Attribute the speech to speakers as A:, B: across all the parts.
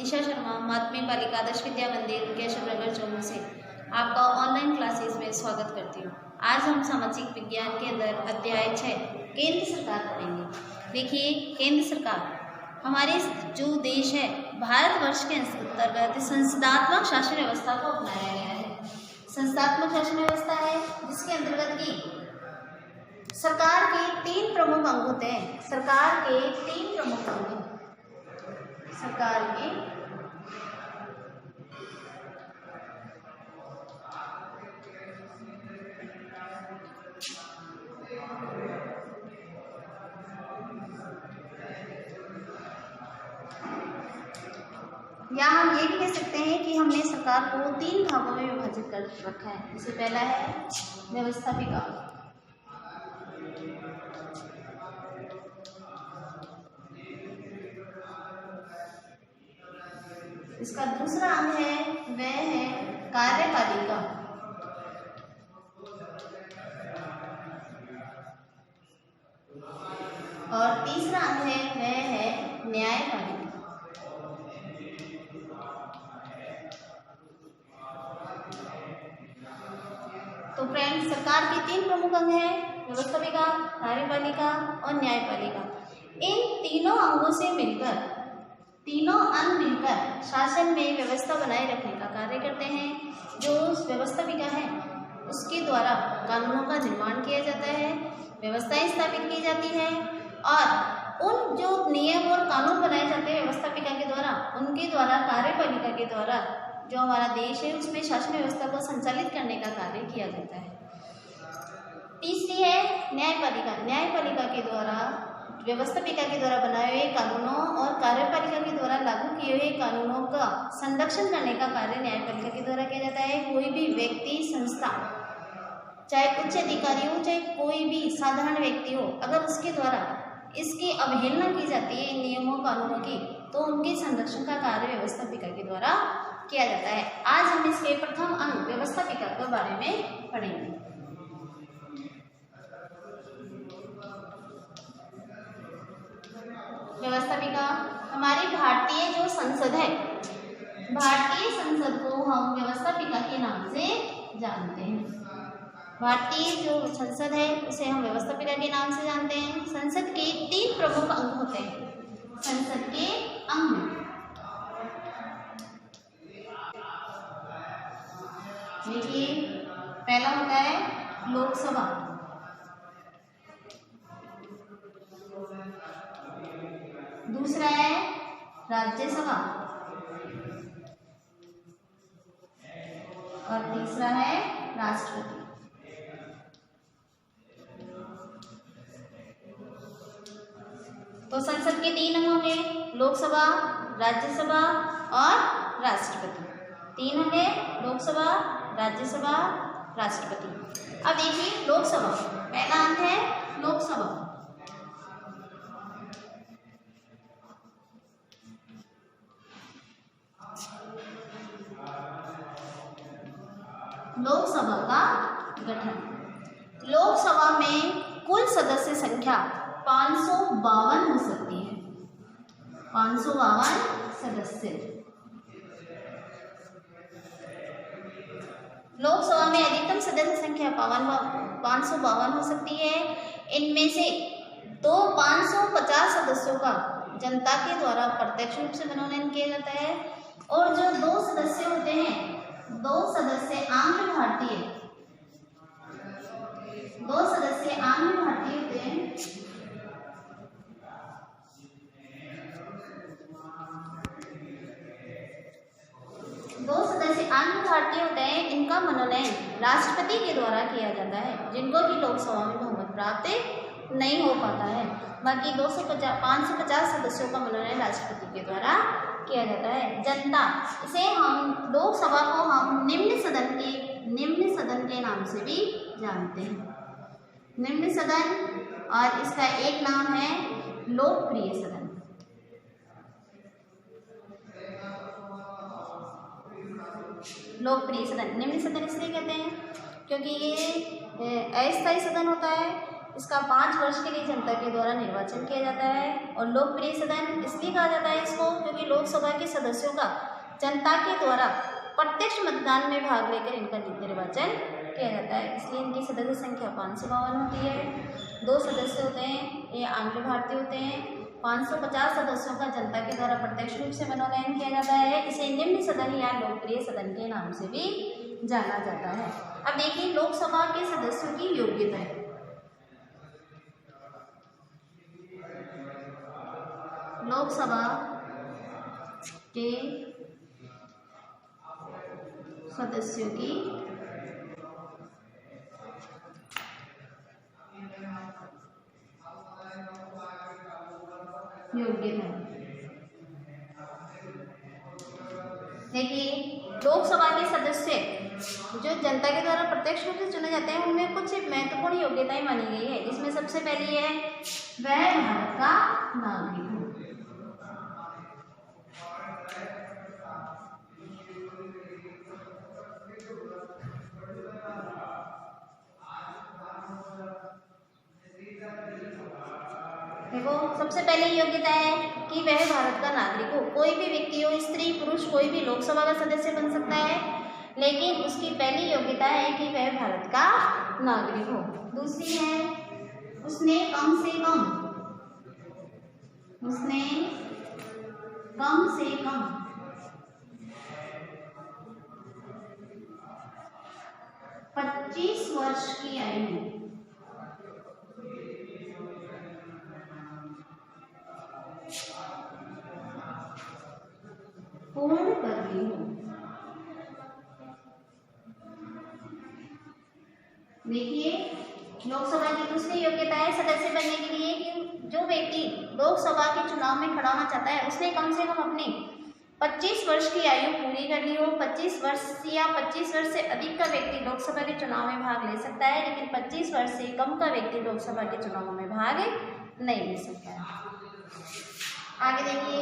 A: ईशा शर्मा, माध्यमिक बालिका आदर्श विद्या मंदिर केशव नगर चौमू से आपका ऑनलाइन क्लासेस में स्वागत करती हूँ। आज हम सामाजिक विज्ञान के अंदर अध्याय 6 केंद्र सरकार पढ़ेंगे। देखिए, केंद्र सरकार हमारे जो देश है भारतवर्ष के अंतर्गत संसदात्मक शासन व्यवस्था को अपनाया गया है। संसदात्मक शासन व्यवस्था है जिसके अंतर्गत की सरकार के 3 प्रमुख अंग होते हैं। सरकार के 3 प्रमुख अंग हैं। सरकार के या हम ये भी कह सकते हैं कि हमने सरकार को 3 भागों में विभाजित कर रखा है। जैसे पहला है व्यवस्थापिका, इसका दूसरा अंग है वह है कार्यपालिका, और तीसरा अंग है वह है न्यायपालिका। तो फ्रेंड्स, सरकार के 3 प्रमुख अंग हैं, व्यवस्थापिका, कार्यपालिका और न्यायपालिका। इन तीनों अंगों से मिलकर तीनों अंग मिलकर शासन में व्यवस्था बनाए रखने का कार्य करते हैं। जो व्यवस्थापिका है उसके द्वारा कानूनों का निर्माण किया जाता है, व्यवस्थाएं स्थापित की जाती है और उन जो नियम और कानून बनाए जाते हैं व्यवस्थापिका के द्वारा, उनके द्वारा कार्यपालिका के द्वारा जो हमारा देश है उसमें शासन व्यवस्था को संचालित करने का कार्य किया जाता है। तीसरी है न्यायपालिका। न्यायपालिका के द्वारा व्यवस्थापिका के द्वारा बनाए हुए कानूनों और कार्यपालिका के द्वारा लागू किए हुए कानूनों का संरक्षण करने का कार्य न्यायपालिका के द्वारा किया जाता है। कोई भी व्यक्ति, संस्था, चाहे उच्च अधिकारी हो चाहे कोई भी साधारण व्यक्ति हो, अगर उसके द्वारा इसकी अवहेलना की जाती है इन नियमों कानूनों की, तो उनके संरक्षण का कार्य व्यवस्थापिका के द्वारा किया जाता है। आज हम इसके प्रथम अंग व्यवस्थापिका के बारे में पढ़ेंगे। व्यवस्थापिका हमारी भारतीय जो संसद है, भारतीय संसद को हम व्यवस्थापिका के नाम से जानते हैं। भारतीय जो संसद है उसे हम व्यवस्थापिका के नाम से जानते हैं। संसद के 3 प्रमुख अंग होते हैं। संसद के अंग देखिए, पहला होता है लोकसभा, दूसरा है राज्यसभा और तीसरा है राष्ट्रपति। तो संसद के 3 अंग होंगे, लोकसभा, राज्यसभा और राष्ट्रपति। 3 होंगे, लोकसभा, राज्यसभा, राष्ट्रपति। अब देखिए लोकसभा, पहला अंग है लोकसभा। लोकसभा का गठन। लोकसभा में कुल सदस्य संख्या 552 हो सकती है। 552 सदस्य। लोकसभा में अधिकतम सदस्य संख्या 552 हो सकती है। इनमें से 550 सदस्यों का जनता के द्वारा प्रत्यक्ष रूप से मनोनयन किया जाता है और जो 2 सदस्य होते हैं, 2 सदस्य आंध्र भारतीय, 2 सदस्य आंध्र भारतीय होते हैं। आंध्र भारतीय होते हैं, इनका मनोनयन राष्ट्रपति के द्वारा किया जाता है, जिनको कि लोकसभा में बहुमत प्राप्त नहीं हो पाता है। बाकी 550 सदस्यों का मनोनयन राष्ट्रपति के द्वारा किया जाता है। जनता, इसे हम लोकसभा को हम निम्न सदन के नाम से भी जानते हैं। निम्न सदन, और इसका एक नाम है लोकप्रिय सदन। लोकप्रिय सदन, निम्न सदन इसलिए कहते हैं क्योंकि ये अस्थायी सदन होता है इसका 5 वर्ष के लिए जनता के द्वारा निर्वाचन किया जाता है। और लोकप्रिय सदन इसलिए कहा जाता है इसको क्योंकि लोकसभा के सदस्यों का जनता के द्वारा प्रत्यक्ष मतदान में भाग लेकर इनका निर्वाचन किया जाता है, इसलिए इनकी सदस्य संख्या 552 होती है। 2 सदस्य होते हैं, ये आंग्ल भारतीय होते हैं। 550 सदस्यों का जनता के द्वारा प्रत्यक्ष रूप से मनोनयन किया जाता है। इसे निम्न सदन या लोकप्रिय सदन के नाम से भी जाना जाता है। अब देखिए लोकसभा के सदस्यों की योग्यता। लोकसभा के सदस्यों की योग्यता। देखिए लोकसभा के सदस्य जो जनता के द्वारा प्रत्यक्ष रूप से चुने जाते हैं उनमें कुछ महत्वपूर्ण योग्यताएं मानी गई है, जिसमें सबसे पहली है वह भारत का नागरिक हो। देखो सबसे पहले योग्यता है कि वह भारत का नागरिक हो। कोई भी व्यक्ति हो, स्त्री पुरुष कोई भी लोकसभा का सदस्य बन सकता है, लेकिन उसकी पहली योग्यता है कि वह भारत का नागरिक हो। दूसरी है उसने कम से कम 25 वर्ष की आयु पूर्ण कर ली हो। देखिए लोकसभा की दूसरी योग्यता है सदस्य बनने के लिए कि जो व्यक्ति लोकसभा के चुनाव में खड़ा होना चाहता है उसने कम से कम अपनी 25 वर्ष की आयु पूरी कर ली हो। 25 वर्ष या 25 वर्ष से अधिक का व्यक्ति लोकसभा के चुनाव में भाग ले सकता है, लेकिन 25 वर्ष से कम का व्यक्ति लोकसभा के चुनाव में भाग नहीं ले सकता है। आगे देखिए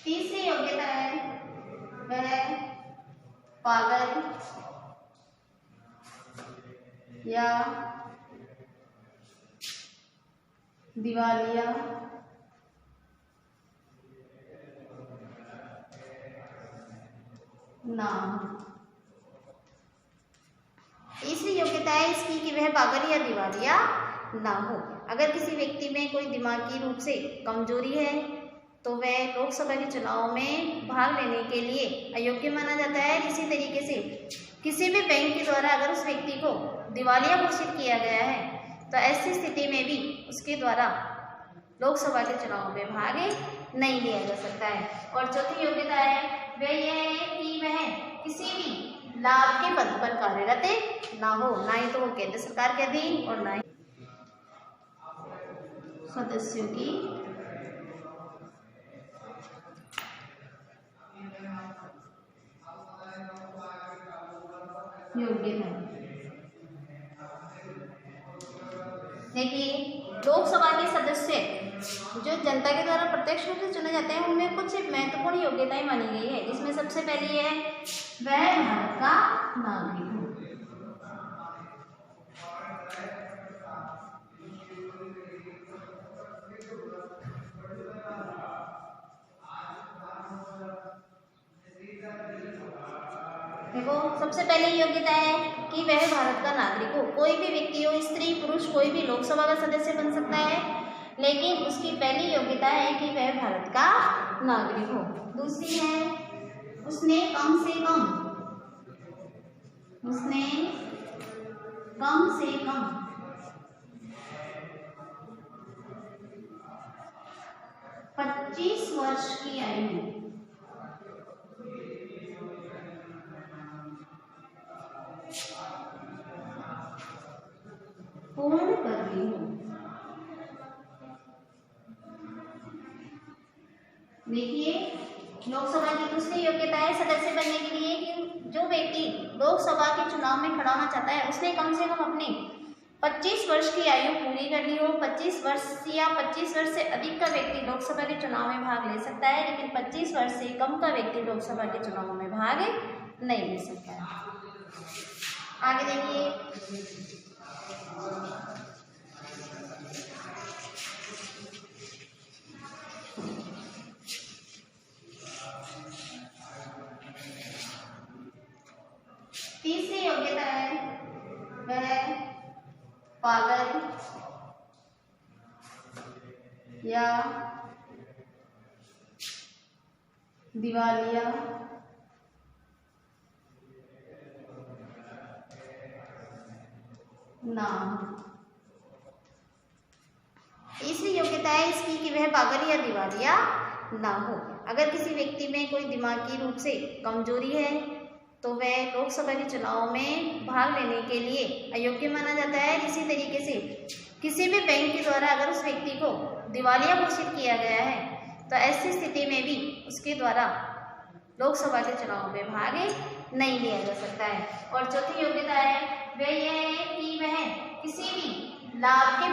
A: तीसरी योग्यता है वह पागल या दिवालिया ना हो। तीसरी योग्यता है इसकी कि वह पागल या दिवालिया ना हो। अगर किसी व्यक्ति में कोई दिमागी रूप से कमजोरी है तो वह लोकसभा के चुनाव में भाग लेने के लिए अयोग्य माना जाता है। इसी तरीके से किसी भी बैंक के द्वारा अगर उस व्यक्ति को दिवालिया घोषित किया गया है तो ऐसी स्थिति में भी उसके द्वारा लोकसभा के चुनाव में भाग नहीं लिया जा सकता है। और चौथी योग्यता है वह यह है कि वह किसी भी लाभ के पद पर कार्यरत ना हो, ना ही तो वो केंद्र सरकार के अधीन और ना ही सदस्यों की योग्यता। देखिए लोकसभा के सदस्य जो जनता के द्वारा प्रत्यक्ष रूप से चुने जाते हैं उनमें कुछ महत्वपूर्ण योग्यताएं मानी गई है, जिसमें सबसे पहली है वह भारत का नागरिक हो। देखो सबसे पहले योग्यता है कि वह भारत का नागरिक हो। कोई भी व्यक्ति हो, स्त्री पुरुष कोई भी लोकसभा का सदस्य बन सकता है, लेकिन उसकी पहली योग्यता है कि वह भारत का नागरिक हो। दूसरी है उसने कम से कम 25 वर्ष की आयु पूर्ण कर ली हो। देखिए लोकसभा की दूसरी योग्यता है सदस्य बनने के लिए कि जो व्यक्ति लोकसभा के चुनाव में खड़ा होना चाहता है उसने कम से कम अपनी 25 वर्ष की आयु पूरी करनी हो, 25 वर्ष या 25 वर्ष से अधिक का व्यक्ति लोकसभा के चुनाव में भाग ले सकता है, लेकिन 25 वर्ष से कम का व्यक्ति लोकसभा के चुनाव में भाग नहीं ले सकता है। आगे देखिए, तीसरी योग्यता है वह पागल या दिवालिया ना हो। तीसरी योग्यता है इसकी कि वह पागल या दिवालिया ना हो। अगर किसी व्यक्ति में कोई दिमागी रूप से कमजोरी है तो वह लोकसभा के चुनाव में भाग लेने के लिए अयोग्य माना जाता है। इसी तरीके से किसी भी बैंक के द्वारा अगर उस व्यक्ति को दिवालिया घोषित किया गया है तो ऐसी स्थिति में भी उसके द्वारा लोकसभा के चुनाव में भाग नहीं लिया जा सकता है। और चौथी योग्यता है वह यह है कि वह किसी भी लाभ के